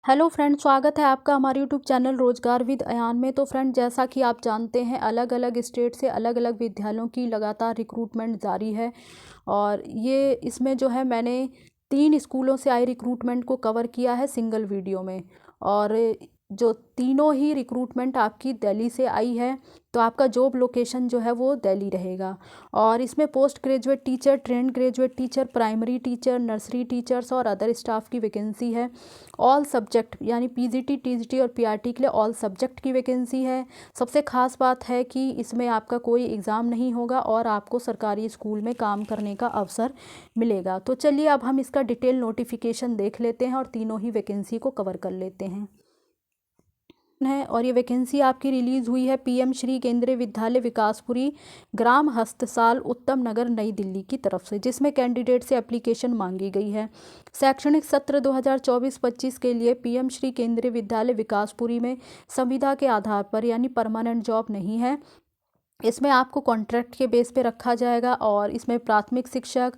Hello friend, स्वागत है आपका हमारे यूट्यूब चैनल रोजगार विद अयान में। तो फ्रेंड, जैसा कि आप जानते हैं, अलग अलग स्टेट से अलग अलग विद्यालयों की लगातार रिक्रूटमेंट जारी है। और ये इसमें जो है मैंने 3 स्कूलों से आई रिक्रूटमेंट को कवर किया है सिंगल वीडियो में। और जो तीनों ही रिक्रूटमेंट आपकी दिल्ली से आई है, तो आपका जॉब लोकेशन जो है वो दिल्ली रहेगा। और इसमें post graduate teacher, trained graduate teacher, primary teacher, nursery teachers और अदर स्टाफ की वैकेंसी है। ऑल सब्जेक्ट यानी पीजीटी, टीजीटी और पीआरटी के लिए ऑल सब्जेक्ट की वैकेंसी है। सबसे खास बात है कि इसमें आपका कोई एग्ज़ाम नहीं होगा और आपको सरकारी स्कूल में काम करने का अवसर मिलेगा। तो चलिए अब हम इसका डिटेल नोटिफिकेशन देख लेते हैं और तीनों ही वैकेंसी को कवर कर लेते हैं। और ये वैकेंसी आपकी रिलीज़ हुई है पीएम श्री केंद्रीय विद्यालय विकासपुरी, ग्राम हस्तसाल, उत्तम नगर, नई दिल्ली की तरफ से, जिसमें कैंडिडेट से एप्लीकेशन मांगी गई है। शैक्षणिक सत्र 2024-25 के लिए पीएम श्री केंद्रीय विद्यालय विकासपुरी में संविदा के आधार पर यानी परमानेंट जॉब नहीं है। इसमें आपको कॉन्ट्रैक्ट के बेस पे रखा जाएगा। और इसमें प्राथमिक शिक्षक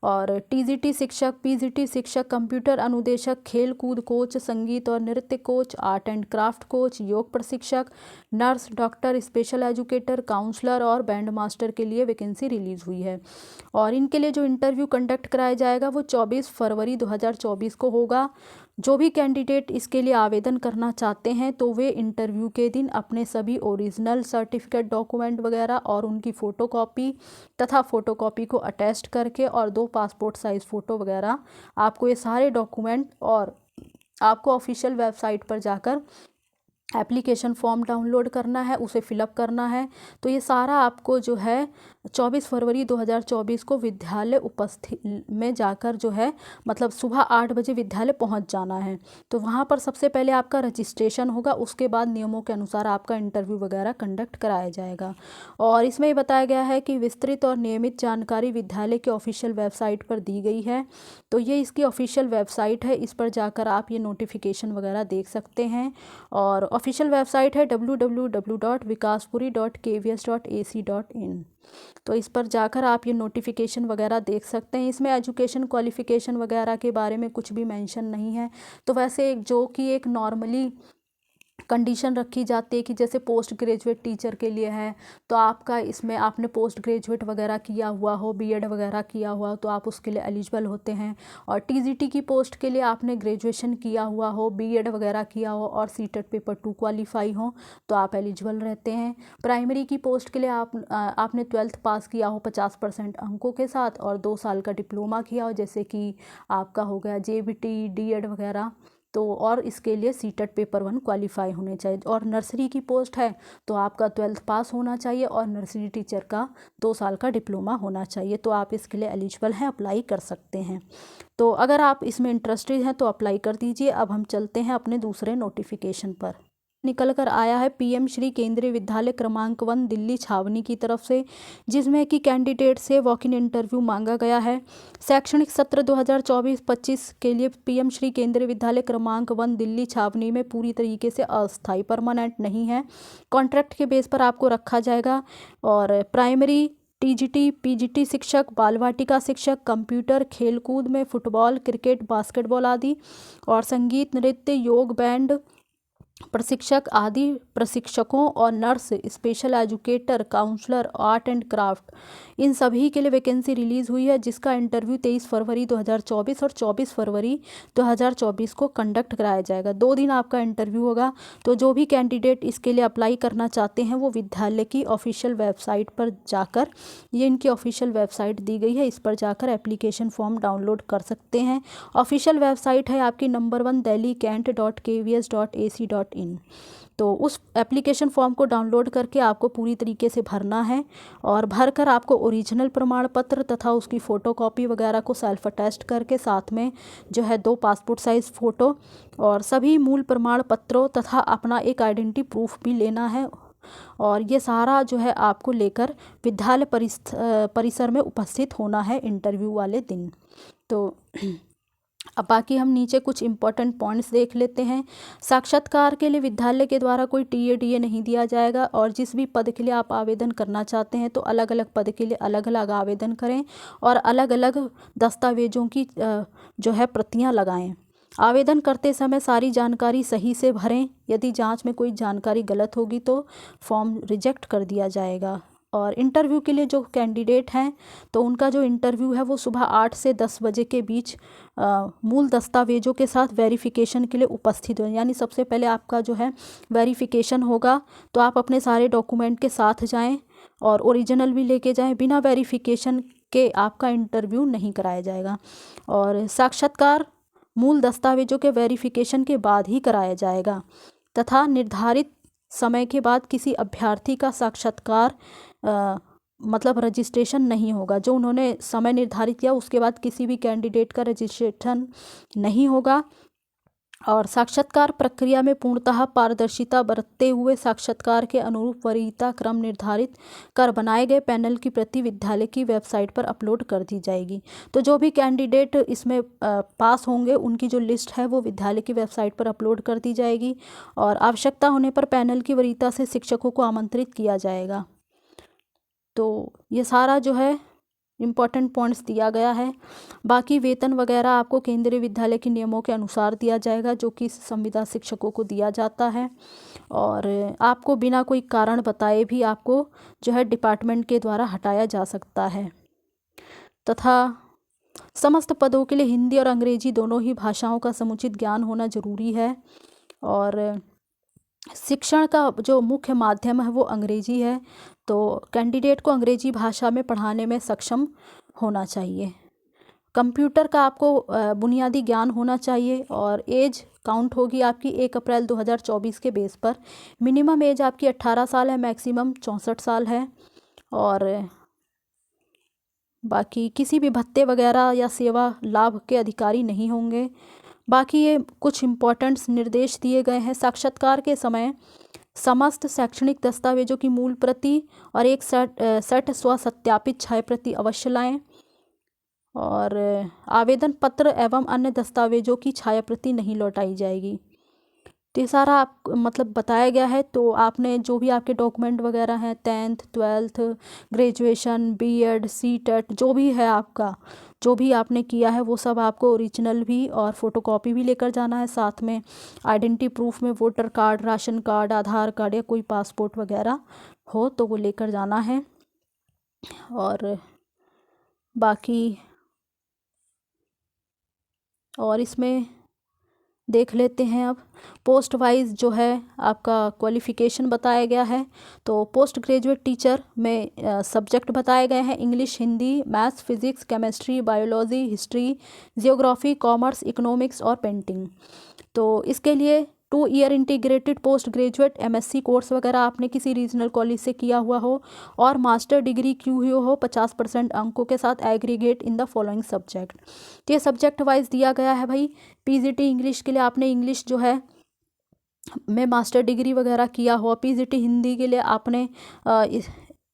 और टीजीटी शिक्षक, पीजीटी शिक्षक, कंप्यूटर अनुदेशक, खेल कूद कोच, संगीत और नृत्य coach, art and craft coach, yoga प्रशिक्षक, nurse, doctor, special educator, counsellor और बैंड मास्टर के लिए वैकेंसी रिलीज़ हुई है। और इनके लिए जो इंटरव्यू कंडक्ट कराया जाएगा वो 24 फरवरी 2024 को होगा। जो भी कैंडिडेट इसके लिए आवेदन करना चाहते हैं तो वे इंटरव्यू के दिन अपने सभी ओरिजिनल सर्टिफिकेट, डॉक्यूमेंट वगैरह और उनकी फ़ोटोकॉपी तथा फ़ोटोकॉपी को अटैच करके और 2 पासपोर्ट साइज़ फ़ोटो वगैरह, आपको ये सारे डॉक्यूमेंट और आपको ऑफिशियल वेबसाइट पर जाकर एप्लीकेशन फॉर्म डाउनलोड करना है, उसे फिलअप करना है। तो ये सारा आपको जो है 24 फरवरी 2024 को विद्यालय उपस्थित में जाकर जो है मतलब सुबह 8 बजे विद्यालय पहुंच जाना है। तो वहां पर सबसे पहले आपका रजिस्ट्रेशन होगा, उसके बाद नियमों के अनुसार आपका इंटरव्यू वगैरह कंडक्ट कराया जाएगा। और इसमें ये बताया गया है कि विस्तृत और नियमित जानकारी विद्यालय के ऑफिशियल वेबसाइट पर दी गई है। तो ये इसकी ऑफिशियल वेबसाइट है, इस पर जाकर आप ये नोटिफिकेशन वगैरह देख सकते हैं। और ऑफिशियल वेबसाइट है www.vikaspuri.kvs.ac.in। तो इस पर जाकर आप ये नोटिफिकेशन वगैरह देख सकते हैं। इसमें एजुकेशन क्वालिफ़िकेशन वगैरह के बारे में कुछ भी मेंशन नहीं है। तो वैसे जो कि एक नॉर्मली कंडीशन रखी जाती है कि जैसे पोस्ट ग्रेजुएट टीचर के लिए है, तो आपका इसमें आपने पोस्ट ग्रेजुएट वगैरह किया हुआ हो, बीएड वगैरह किया हुआ हो, तो आप उसके लिए एलिजिबल होते हैं। और टीजीटी की पोस्ट के लिए आपने ग्रेजुएशन किया हुआ हो, बीएड वगैरह किया हो और सीटेट पेपर 2 क्वालिफाई हो, तो आप एलिजिबल रहते हैं। प्राइमरी की पोस्ट के लिए आपने 12th पास किया हो 50% अंकों के साथ और 2 साल का डिप्लोमा किया हो, जैसे कि आपका हो गया जेबीटी, डीएड वगैरह। तो और इसके लिए सीटेट पेपर 1 क्वालिफाई होने चाहिए। और नर्सरी की पोस्ट है तो आपका 12th पास होना चाहिए और नर्सरी टीचर का 2 साल का डिप्लोमा होना चाहिए। तो आप इसके लिए एलिजिबल हैं, अप्लाई कर सकते हैं। तो अगर आप इसमें इंटरेस्टेड हैं तो अप्लाई कर दीजिए। अब हम चलते हैं अपने दूसरे नोटिफिकेशन पर। निकल कर आया है पीएम श्री केंद्रीय विद्यालय क्रमांक 1 दिल्ली छावनी की तरफ से, जिसमें कि कैंडिडेट से वॉक इन इंटरव्यू मांगा गया है। शैक्षणिक सत्र 2024-25 के लिए पीएम श्री केंद्रीय विद्यालय क्रमांक 1 दिल्ली छावनी में पूरी तरीके से अस्थायी, परमानेंट नहीं है, कॉन्ट्रैक्ट के बेस पर आपको रखा जाएगा। और प्राइमरी, टीजीटी, पीजीटी शिक्षक, बाल वाटिका शिक्षक, कंप्यूटर, खेलकूद में फुटबॉल, क्रिकेट, बास्केटबॉल आदि, और संगीत, नृत्य, योग, बैंड प्रशिक्षक आदि प्रशिक्षकों, और nurse, special educator, counsellor, art and craft, इन सभी के लिए वैकेंसी रिलीज़ हुई है, जिसका इंटरव्यू 23 फरवरी 2024 और 24 फरवरी 2024 को कंडक्ट कराया जाएगा। 2 दिन आपका इंटरव्यू होगा। तो जो भी कैंडिडेट इसके लिए अप्लाई करना चाहते हैं वो विद्यालय की ऑफिशियल वेबसाइट पर जाकर, ये इनकी ऑफिशियल वेबसाइट दी गई है, इस पर जाकर एप्लीकेशन फॉर्म डाउनलोड कर सकते हैं। ऑफिशियल वेबसाइट है आपकी नंबर 1 delhi-kent.kvs.ac.in। तो उस एप्लीकेशन फॉर्म को डाउनलोड करके आपको पूरी तरीके से भरना है। और भरकर आपको ओरिजिनल प्रमाण पत्र तथा उसकी फ़ोटोकॉपी वगैरह को सेल्फ अटेस्ट करके साथ में जो है 2 पासपोर्ट साइज़ फ़ोटो और सभी मूल प्रमाण पत्रों तथा अपना एक आइडेंटिटी प्रूफ भी लेना है। और ये सारा जो है आपको लेकर विद्यालय परिसर में उपस्थित होना है इंटरव्यू वाले दिन। तो अब बाकी हम नीचे कुछ इंपॉर्टेंट पॉइंट्स देख लेते हैं। साक्षात्कार के लिए विद्यालय के द्वारा कोई टीए नहीं दिया जाएगा। और जिस भी पद के लिए आप आवेदन करना चाहते हैं तो अलग अलग पद के लिए अलग अलग आवेदन करें और अलग अलग दस्तावेजों की जो है प्रतियां लगाएं। आवेदन करते समय सारी जानकारी सही से भरें। यदि जांच में कोई जानकारी गलत होगी तो फॉर्म रिजेक्ट कर दिया जाएगा। और इंटरव्यू के लिए जो कैंडिडेट हैं तो उनका जो इंटरव्यू है वो सुबह 8 से 10 बजे के बीच मूल दस्तावेजों के साथ वेरिफिकेशन के लिए उपस्थित हो। यानी सबसे पहले आपका जो है वेरिफिकेशन होगा, तो आप अपने सारे डॉक्यूमेंट के साथ जाएं और ओरिजिनल भी लेके जाएं। बिना वेरिफिकेशन के आपका इंटरव्यू नहीं कराया जाएगा। और साक्षात्कार मूल दस्तावेजों के वेरिफिकेशन के बाद ही कराया जाएगा तथा निर्धारित समय के बाद किसी अभ्यर्थी का साक्षात्कार मतलब रजिस्ट्रेशन नहीं होगा। जो उन्होंने समय निर्धारित किया उसके बाद किसी भी कैंडिडेट का रजिस्ट्रेशन नहीं होगा। और साक्षात्कार प्रक्रिया में पूर्णतः पारदर्शिता बरतते हुए साक्षात्कार के अनुरूप वरीयता क्रम निर्धारित कर बनाए गए पैनल की प्रति विद्यालय की वेबसाइट पर अपलोड कर दी जाएगी। तो जो भी कैंडिडेट इसमें पास होंगे उनकी जो लिस्ट है वो विद्यालय की वेबसाइट पर अपलोड कर दी जाएगी और आवश्यकता होने पर पैनल की वरीयता से शिक्षकों को आमंत्रित किया जाएगा। तो ये सारा जो है इम्पॉर्टेंट पॉइंट्स दिया गया है। बाकी वेतन वगैरह आपको केंद्रीय विद्यालय के नियमों के अनुसार दिया जाएगा जो कि संविदा शिक्षकों को दिया जाता है। और आपको बिना कोई कारण बताए भी आपको जो है डिपार्टमेंट के द्वारा हटाया जा सकता है। तथा समस्त पदों के लिए हिंदी और अंग्रेजी दोनों ही भाषाओं का समुचित ज्ञान होना जरूरी है। और शिक्षण का जो मुख्य माध्यम है वो अंग्रेजी है, तो कैंडिडेट को अंग्रेजी भाषा में पढ़ाने में सक्षम होना चाहिए। कंप्यूटर का आपको बुनियादी ज्ञान होना चाहिए। और एज काउंट होगी आपकी 1 अप्रैल 2024 के बेस पर। मिनिमम एज आपकी 18 साल है, मैक्सिमम 64 साल है। और बाकी किसी भी भत्ते वगैरह या सेवा लाभ के अधिकारी नहीं होंगे। बाकी ये कुछ इम्पोर्टेंट्स निर्देश दिए गए हैं। साक्षात्कार के समय समस्त शैक्षणिक दस्तावेजों की मूल प्रति और एक सेट स्वसत्यापित छाया प्रति अवश्य लाएं। और आवेदन पत्र एवं अन्य दस्तावेजों की छाया प्रति नहीं लौटाई जाएगी। तो ये सारा आप मतलब बताया गया है। तो आपने जो भी आपके डॉक्यूमेंट वगैरह हैं 10th 12th graduation BEd CTET जो भी है आपका जो भी आपने किया है वो सब आपको ओरिजिनल भी और फोटोकॉपी भी लेकर जाना है। साथ में आइडेंटिटी प्रूफ में वोटर कार्ड, राशन कार्ड, आधार कार्ड या कोई पासपोर्ट वगैरह हो तो वो लेकर जाना है। और बाकी और इसमें देख लेते हैं अब पोस्ट वाइज जो है आपका क्वालिफ़िकेशन बताया गया है। तो पोस्ट ग्रेजुएट टीचर में सब्जेक्ट बताए गए हैं English, Hindi, maths, physics, chemistry, biology, history, geography, commerce, economics और पेंटिंग। तो इसके लिए 2 year integrated post graduate MSc course वगैरह आपने किसी रीजनल कॉलेज से किया हुआ हो और मास्टर डिग्री की हुई हो 50% अंकों के साथ aggregate in the following subject. तो ये सब्जेक्ट वाइज दिया गया है भाई। पीजीटी इंग्लिश के लिए आपने इंग्लिश जो है में मास्टर डिग्री वगैरह किया हुआ। पीजीटी हिंदी के लिए आपने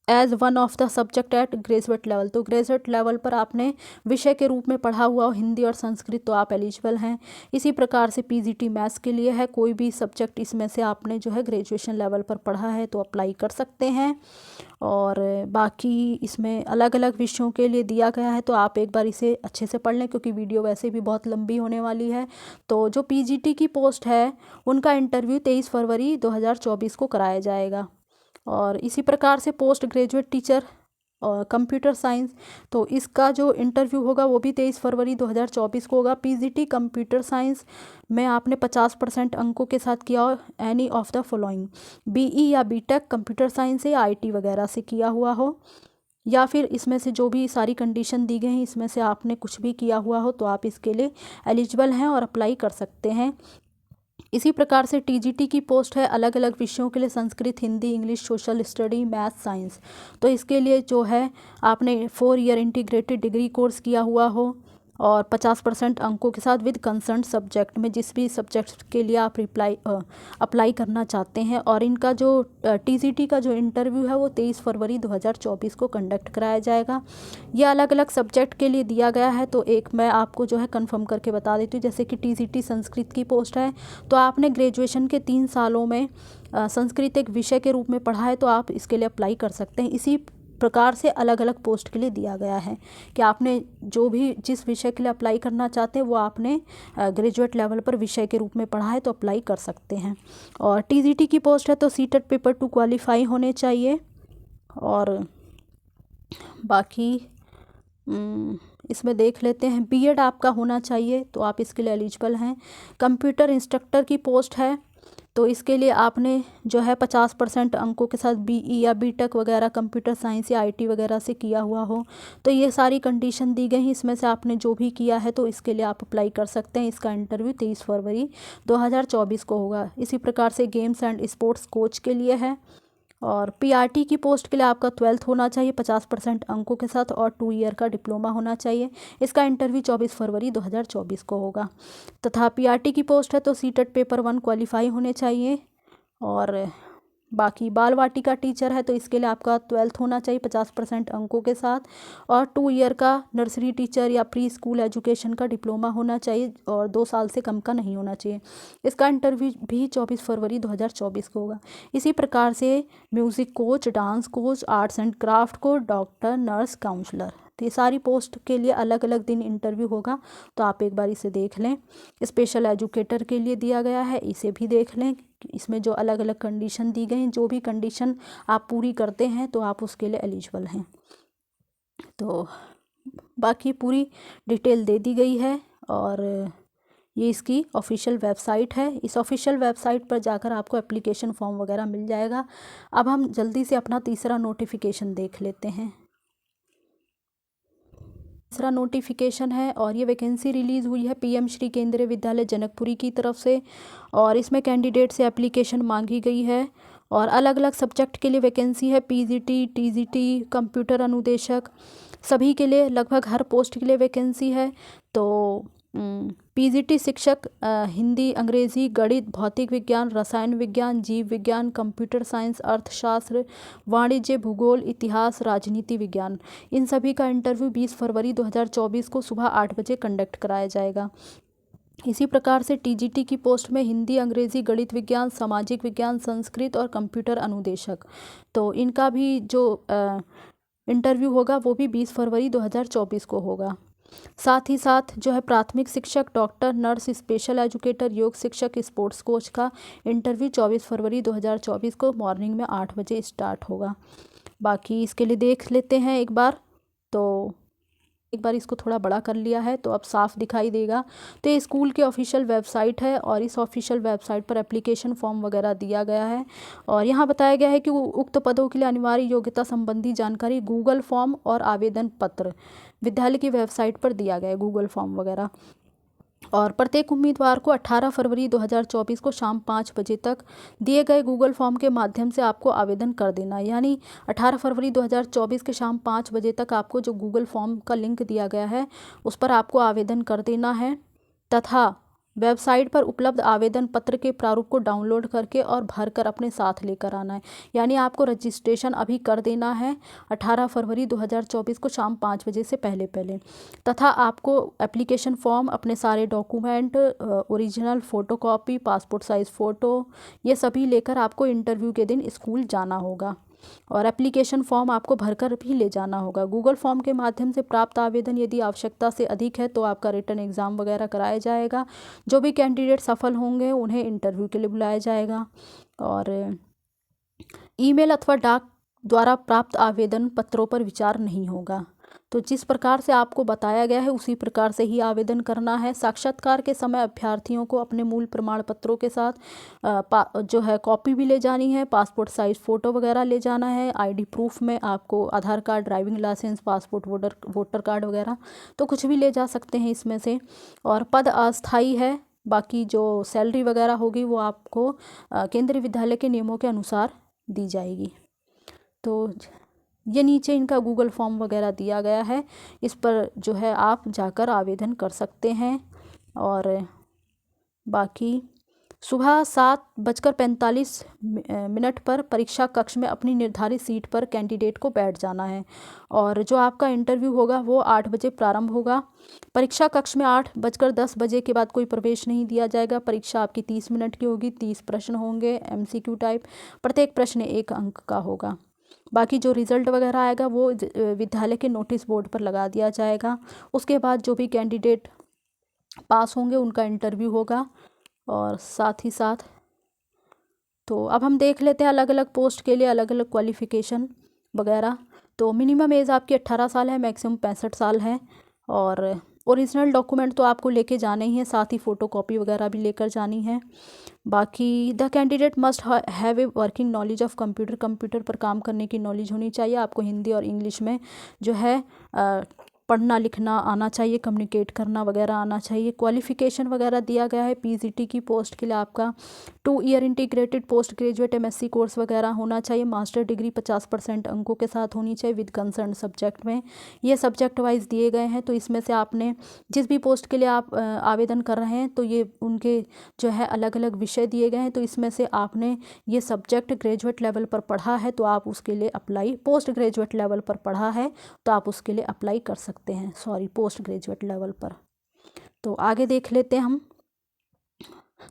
as one of the subject at graduate level, तो ग्रेजुएट लेवल पर आपने विषय के रूप में पढ़ा हुआ हो हिंदी और संस्कृत तो आप एलिजिबल हैं। इसी प्रकार से पीजीटी मैथ्स के लिए है, कोई भी सब्जेक्ट इसमें से आपने जो है ग्रेजुएशन लेवल पर पढ़ा है तो अप्लाई कर सकते हैं। और बाकी इसमें अलग अलग विषयों के लिए दिया गया है तो आप एक बार इसे अच्छे से पढ़ लें क्योंकि वीडियो वैसे भी बहुत लंबी होने वाली है। तो जो पीजीटी की पोस्ट है उनका इंटरव्यू 23 फरवरी 2024 को कराया जाएगा। और इसी प्रकार से पोस्ट ग्रेजुएट टीचर और कंप्यूटर साइंस तो इसका जो इंटरव्यू होगा वो भी 23 फरवरी 2024 को होगा। पीजीटी कंप्यूटर साइंस में आपने 50% अंकों के साथ किया हो any of the following, BE या बीटेक कंप्यूटर साइंस से आईटी वगैरह से किया हुआ हो, या फिर इसमें से जो भी सारी कंडीशन दी गई हैं इसमें से आपने कुछ भी किया हुआ हो तो आप इसके लिए एलिजिबल हैं और अप्लाई कर सकते हैं। इसी प्रकार से टीजीटी की पोस्ट है अलग अलग विषयों के लिए Sanskrit, Hindi, English, social study, math, science. तो इसके लिए जो है आपने 4 ईयर इंटीग्रेटेड डिग्री कोर्स किया हुआ हो और 50% अंकों के साथ विद कंसर्न सब्जेक्ट में जिस भी सब्जेक्ट के लिए आप अप्लाई करना चाहते हैं। और इनका जो टीजीटी का जो इंटरव्यू है वो 23 फरवरी 2024 को कंडक्ट कराया जाएगा। ये अलग अलग सब्जेक्ट के लिए दिया गया है तो एक मैं आपको जो है कंफर्म करके बता देती हूँ। जैसे कि टीजीटी संस्कृत की पोस्ट है तो आपने ग्रेजुएशन के 3 सालों में संस्कृत एक विषय के रूप में पढ़ा है तो आप इसके लिए अप्लाई कर सकते हैं। इसी प्रकार से अलग अलग पोस्ट के लिए दिया गया है कि आपने जो भी जिस विषय के लिए अप्लाई करना चाहते हैं वो आपने ग्रेजुएट लेवल पर विषय के रूप में पढ़ा है तो अप्लाई कर सकते हैं। और टीजीटी की पोस्ट है तो सीटेट पेपर 2 क्वालिफाई होने चाहिए। और बाकी इसमें देख लेते हैं, बीएड आपका होना चाहिए तो आप इसके लिए एलिजिबल हैं। कंप्यूटर इंस्ट्रक्टर की पोस्ट है तो इसके लिए आपने जो है 50% अंकों के साथ बीई या बीटेक वगैरह कंप्यूटर साइंस या आईटी वगैरह से किया हुआ हो। तो ये सारी कंडीशन दी गई हैं, इसमें से आपने जो भी किया है तो इसके लिए आप अप्लाई कर सकते हैं। इसका इंटरव्यू 23 फरवरी 2024 को होगा। इसी प्रकार से गेम्स एंड स्पोर्ट्स कोच के लिए है। और पीआरटी की पोस्ट के लिए आपका 12th होना चाहिए 50% अंकों के साथ और 2 ईयर का डिप्लोमा होना चाहिए। इसका इंटरव्यू 24 फरवरी 2024 को होगा। तथा पीआरटी की पोस्ट है तो सीटेट पेपर 1 क्वालिफाई होने चाहिए। और बाकी बाल वाटिका टीचर है तो इसके लिए आपका 12th होना चाहिए 50% अंकों के साथ और 2 ईयर का नर्सरी टीचर या प्री स्कूल एजुकेशन का डिप्लोमा होना चाहिए और 2 साल से कम का नहीं होना चाहिए। इसका इंटरव्यू भी 24 फरवरी 2024 को होगा। इसी प्रकार से music coach, dance coach, arts and craft coach, doctor, nurse, counsellor, तो ये सारी पोस्ट के लिए अलग अलग दिन इंटरव्यू होगा तो आप एक बार इसे देख लें। स्पेशल एजुकेटर के लिए दिया गया है, इसे भी देख लें। इसमें जो अलग अलग कंडीशन दी गई हैं, जो भी कंडीशन आप पूरी करते हैं तो आप उसके लिए एलिजिबल हैं। तो बाकी पूरी डिटेल दे दी गई है और ये इसकी ऑफिशियल वेबसाइट है। इस ऑफिशियल वेबसाइट पर जाकर आपको एप्लीकेशन फॉर्म वगैरह मिल जाएगा। अब हम जल्दी से अपना तीसरा नोटिफिकेशन देख लेते हैं। तीसरा नोटिफिकेशन है और ये वैकेंसी रिलीज़ हुई है पीएम श्री केंद्रीय विद्यालय जनकपुरी की तरफ से और इसमें कैंडिडेट से एप्लीकेशन मांगी गई है और अलग अलग सब्जेक्ट के लिए वैकेंसी है। पीजीटी, टीजीटी, कंप्यूटर अनुदेशक सभी के लिए लगभग हर पोस्ट के लिए वैकेंसी है। तो पीजीटी शिक्षक हिंदी, अंग्रेज़ी, गणित, भौतिक विज्ञान, रसायन विज्ञान, जीव विज्ञान, कंप्यूटर साइंस, अर्थशास्त्र, वाणिज्य, भूगोल, इतिहास, राजनीति विज्ञान, इन सभी का इंटरव्यू 20 फरवरी 2024 को सुबह 8 बजे कंडक्ट कराया जाएगा। इसी प्रकार से टीजीटी की पोस्ट में हिंदी, अंग्रेज़ी, गणित विज्ञान, सामाजिक विज्ञान, संस्कृत और कंप्यूटर अनुदेशक, तो इनका भी जो इंटरव्यू होगा वो भी 20 फरवरी 2024 को होगा। साथ ही साथ जो है प्राथमिक शिक्षक, डॉक्टर, नर्स, स्पेशल एजुकेटर, योग शिक्षक, स्पोर्ट्स कोच का इंटरव्यू 24 फरवरी 2024 को मॉर्निंग में 8 बजे स्टार्ट होगा। बाकी इसके लिए देख लेते हैं एक बार, तो एक बार इसको थोड़ा बड़ा कर लिया है तो अब साफ दिखाई देगा। तो ये स्कूल की ऑफिशियल वेबसाइट है और इस ऑफिशियल वेबसाइट पर एप्लीकेशन फॉर्म वगैरह दिया गया है और यहाँ बताया गया है कि उक्त पदों के लिए अनिवार्य योग्यता संबंधी जानकारी गूगल फॉर्म और आवेदन पत्र विद्यालय की वेबसाइट पर दिया गया है, गूगल फॉर्म वगैरह। और प्रत्येक उम्मीदवार को 18 फरवरी 2024 को शाम 5 बजे तक दिए गए गूगल फॉर्म के माध्यम से आपको आवेदन कर देना है। यानी 18 फरवरी 2024 के शाम 5 बजे तक आपको जो गूगल फॉर्म का लिंक दिया गया है उस पर आपको आवेदन कर देना है तथा वेबसाइट पर उपलब्ध आवेदन पत्र के प्रारूप को डाउनलोड करके और भरकर अपने साथ लेकर आना है। यानी आपको रजिस्ट्रेशन अभी कर देना है 18 फरवरी 2024 को शाम 5 बजे से पहले तथा आपको एप्लीकेशन फॉर्म, अपने सारे document, original photocopy, passport size photo, ये सभी लेकर आपको इंटरव्यू के दिन स्कूल जाना होगा और एप्लीकेशन फॉर्म आपको भरकर भी ले जाना होगा। गूगल फॉर्म के माध्यम से प्राप्त आवेदन यदि आवश्यकता से अधिक है तो आपका रिटन एग्ज़ाम वगैरह कराया जाएगा। जो भी कैंडिडेट सफल होंगे उन्हें इंटरव्यू के लिए बुलाया जाएगा और ईमेल अथवा डाक द्वारा प्राप्त आवेदन पत्रों पर विचार नहीं होगा। तो जिस प्रकार से आपको बताया गया है उसी प्रकार से ही आवेदन करना है। साक्षात्कार के समय अभ्यर्थियों को अपने मूल प्रमाण पत्रों के साथ जो है कॉपी भी ले जानी है, पासपोर्ट साइज़ फ़ोटो वगैरह ले जाना है। आईडी प्रूफ में आपको Aadhaar card, driving licence, passport, voter card वगैरह तो कुछ भी ले जा सकते हैं इसमें से। और पद अस्थायी है, बाकी जो सैलरी वगैरह होगी वो आपको केंद्रीय विद्यालय के नियमों के अनुसार दी जाएगी। तो ये नीचे इनका गूगल फॉर्म वगैरह दिया गया है, इस पर जो है आप जाकर आवेदन कर सकते हैं। और बाकी सुबह 7:45 पर परीक्षा कक्ष में अपनी निर्धारित सीट पर कैंडिडेट को बैठ जाना है और जो आपका इंटरव्यू होगा वो 8 बजे प्रारंभ होगा। परीक्षा कक्ष में 8:10 बजे के बाद कोई प्रवेश नहीं दिया जाएगा। परीक्षा आपकी 30 मिनट की होगी, 30 प्रश्न होंगे MCQ टाइप, प्रत्येक प्रश्न 1 अंक का होगा। बाकी जो रिज़ल्ट वगैरह आएगा वो विद्यालय के नोटिस बोर्ड पर लगा दिया जाएगा। उसके बाद जो भी कैंडिडेट पास होंगे उनका इंटरव्यू होगा। और साथ ही साथ तो अब हम देख लेते हैं अलग अलग पोस्ट के लिए अलग अलग क्वालिफ़िकेशन वगैरह। तो मिनिमम एज आपकी 18 साल है, मैक्सिमम 65 साल है। और ओरिजिनल डॉक्यूमेंट तो आपको लेके जाने ही है, साथ ही फ़ोटोकॉपी वगैरह भी लेकर जानी है। बाकी the candidate must have a working knowledge of computer, computer पर काम करने की नॉलेज होनी चाहिए। आपको हिंदी और इंग्लिश में जो है पढ़ना लिखना आना चाहिए, कम्युनिकेट करना वगैरह आना चाहिए। क्वालिफ़िकेशन वगैरह दिया गया है पीजीटी की पोस्ट के लिए आपका 2 year integrated post graduate MSc course वगैरह होना चाहिए। मास्टर डिग्री 50% अंकों के साथ होनी चाहिए विद कंसर्न सब्जेक्ट में। ये सब्जेक्ट वाइज दिए गए हैं, तो इसमें से आपने जिस भी पोस्ट के लिए आप आवेदन कर रहे हैं तो ये उनके जो है अलग अलग विषय दिए गए हैं। तो इसमें से आपने ये सब्जेक्ट ग्रेजुएट लेवल पर पढ़ा है तो आप उसके लिए अप्लाई, पोस्ट ग्रेजुएट लेवल पर पढ़ा है तो आप उसके लिए अप्लाई कर सकते हैं, पोस्ट ग्रेजुएट लेवल पर। तो आगे देख लेते हैं हम।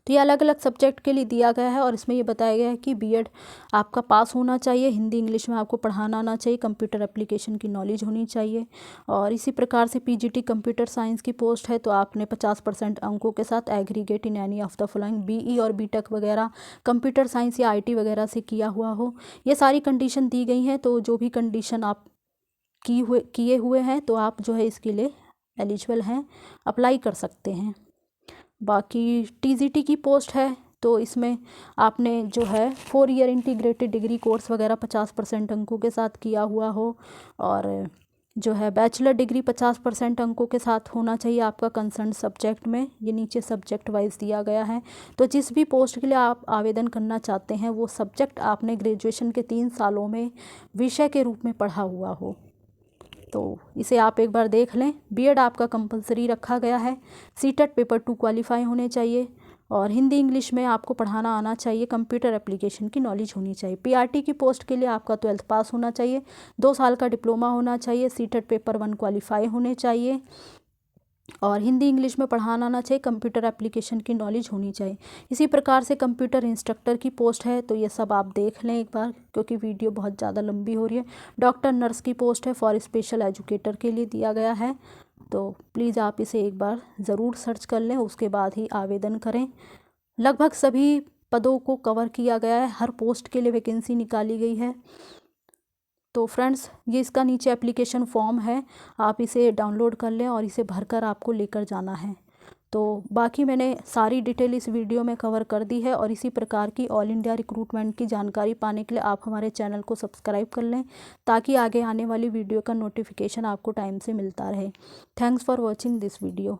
तो ये अलग अलग सब्जेक्ट के लिए दिया गया है और इसमें ये बताया गया है कि बीएड आपका पास होना चाहिए, हिंदी इंग्लिश में आपको पढ़ाना आना चाहिए, कंप्यूटर एप्लीकेशन की नॉलेज होनी चाहिए। और इसी प्रकार से पीजीटी कंप्यूटर साइंस की पोस्ट है तो आपने 50% अंकों के साथ aggregate in any of the following, BE और बीटेक वगैरह कंप्यूटर साइंस या आईटी वगैरह से किया हुआ हो। ये सारी कंडीशन दी गई हैं, तो जो भी कंडीशन आप किए हुए हैं तो आप जो है इसके लिए एलिजिबल हैं, अप्लाई कर सकते हैं। बाकी टीजीटी की पोस्ट है तो इसमें आपने जो है 4 ईयर इंटीग्रेटेड डिग्री कोर्स वगैरह 50% अंकों के साथ किया हुआ हो। और जो है बैचलर डिग्री 50% अंकों के साथ होना चाहिए आपका कंसर्न सब्जेक्ट में। ये नीचे सब्जेक्ट वाइज दिया गया है। तो जिस भी पोस्ट के लिए आप आवेदन करना चाहते हैं वो सब्जेक्ट आपने ग्रेजुएशन के 3 सालों में विषय के रूप में पढ़ा हुआ हो। तो इसे आप एक बार देख लें। बीएड आपका कंपलसरी रखा गया है। सीटेट पेपर 2 क्वालिफाई होने चाहिए और हिंदी इंग्लिश में आपको पढ़ाना आना चाहिए, कंप्यूटर एप्लीकेशन की नॉलेज होनी चाहिए। पीआरटी की पोस्ट के लिए आपका 12th पास होना चाहिए, 2 साल का डिप्लोमा होना चाहिए, सीटेट पेपर 1 क्वालिफाई होने चाहिए और हिंदी इंग्लिश में पढ़ाना आना चाहिए, कंप्यूटर एप्लीकेशन की नॉलेज होनी चाहिए। इसी प्रकार से कंप्यूटर इंस्ट्रक्टर की पोस्ट है तो ये सब आप देख लें एक बार, क्योंकि वीडियो बहुत ज़्यादा लंबी हो रही है। डॉक्टर नर्स की पोस्ट है फॉर स्पेशल एजुकेटर के लिए दिया गया है, तो प्लीज़ आप इसे एक बार ज़रूर सर्च कर लें, उसके बाद ही आवेदन करें। लगभग सभी पदों को कवर किया गया है, हर पोस्ट के लिए वैकेंसी निकाली गई है। तो फ्रेंड्स ये इसका नीचे एप्लीकेशन फॉर्म है, आप इसे डाउनलोड कर लें और इसे भरकर आपको लेकर जाना है। तो बाकी मैंने सारी डिटेल इस वीडियो में कवर कर दी है और इसी प्रकार की ऑल इंडिया रिक्रूटमेंट की जानकारी पाने के लिए आप हमारे चैनल को सब्सक्राइब कर लें ताकि आगे आने वाली वीडियो का नोटिफिकेशन आपको टाइम से मिलता रहे। Thanks for watching this video.